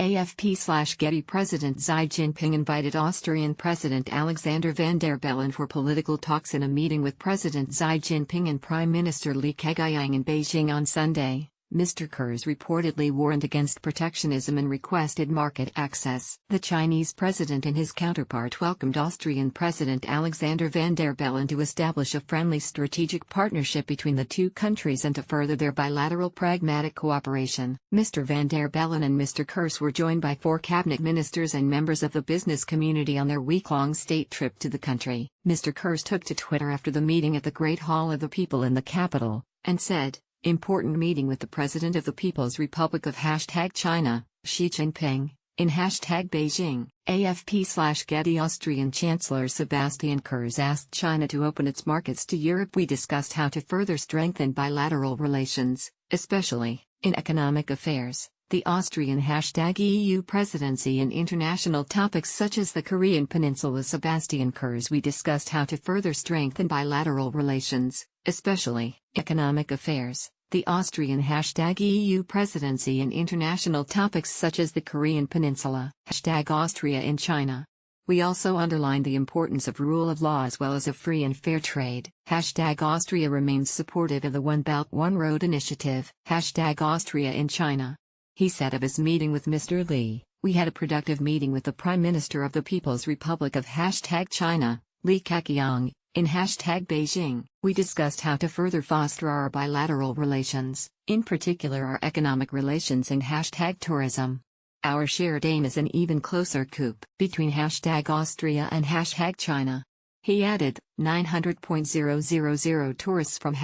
AFP/Getty President Xi Jinping invited Austrian President Alexander Van der Bellen for political talks in a meeting with President Xi Jinping and Prime Minister Li Keqiang in Beijing on Sunday. Mr. Kurz reportedly warned against protectionism and requested market access. The Chinese president and his counterpart welcomed Austrian President Alexander Van der Bellen to establish a friendly strategic partnership between the two countries and to further their bilateral pragmatic cooperation. Mr. Van der Bellen and Mr. Kurz were joined by 4 cabinet ministers and members of the business community on their week-long state trip to the country. Mr. Kurz took to Twitter after the meeting at the Great Hall of the People in the capital, and said, "Important meeting with the President of the People's Republic of #China, Xi Jinping, in #Beijing." AFP/Getty Austrian Chancellor Sebastian Kurz asked China to open its markets to Europe. We discussed how to further strengthen bilateral relations, especially in economic affairs, the Austrian #EU presidency and international topics such as the Korean Peninsula. Sebastian Kurz: We discussed how to further strengthen bilateral relations, especially economic affairs, the Austrian #EU presidency and international topics such as the Korean Peninsula. #Austria in China. We also underlined the importance of rule of law as well as of free and fair trade. #Austria remains supportive of the One Belt One Road initiative. #Austria in China. He said of his meeting with Mr. Li, "We had a productive meeting with the Prime Minister of the People's Republic of #China, Li Keqiang, in #Beijing. We discussed how to further foster our bilateral relations, in particular our economic relations and #tourism. Our shared aim is an even closer coup between #Austria and #China." He added, 900,000 tourists from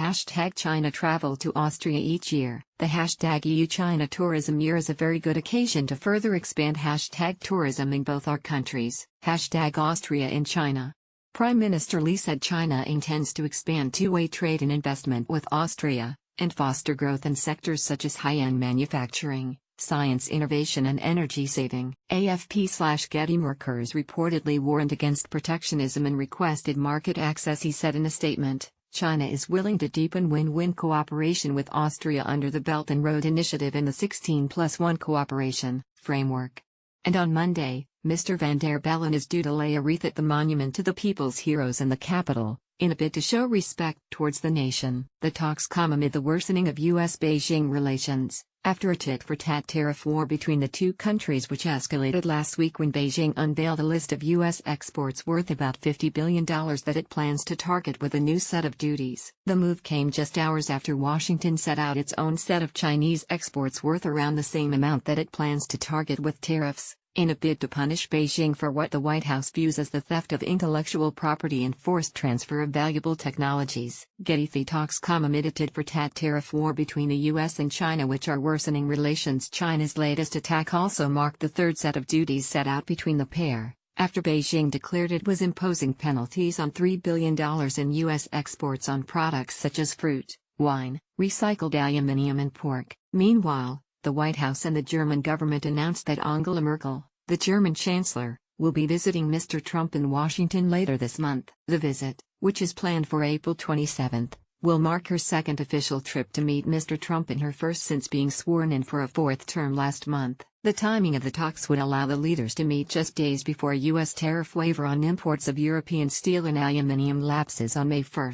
#China travel to Austria each year. The EU-China Tourism Year is a very good occasion to further expand #tourism in both our countries. #Austria in China. Prime Minister Li said China intends to expand two-way trade and investment with Austria, and foster growth in sectors such as high-end manufacturing, science innovation and energy saving. AFP/Getty Kurz reportedly warned against protectionism and requested market access. He said in a statement, "China is willing to deepen win-win cooperation with Austria under the Belt and Road Initiative and the 16+1 cooperation framework." And on Monday, Mr. Van der Bellen is due to lay a wreath at the monument to the people's heroes in the capital, in a bid to show respect towards the nation. The talks come amid the worsening of US-Beijing relations, after a tit-for-tat tariff war between the two countries which escalated last week when Beijing unveiled a list of US exports worth about $50 billion that it plans to target with a new set of duties. The move came just hours after Washington set out its own set of Chinese exports worth around the same amount that it plans to target with tariffs, in a bid to punish Beijing for what the White House views as the theft of intellectual property and forced transfer of valuable technologies. The talks come amid a tit-for-tat tariff war between the US and China which are worsening relations. China's latest attack also marked the third set of duties set out between the pair, after Beijing declared it was imposing penalties on $3 billion in US exports on products such as fruit, wine, recycled aluminium and pork. Meanwhile, the White House and the German government announced that Angela Merkel, the German Chancellor, will be visiting Mr. Trump in Washington later this month. The visit, which is planned for April 27, will mark her second official trip to meet Mr. Trump and her first since being sworn in for a fourth term last month. The timing of the talks would allow the leaders to meet just days before a U.S. tariff waiver on imports of European steel and aluminium lapses on May 1.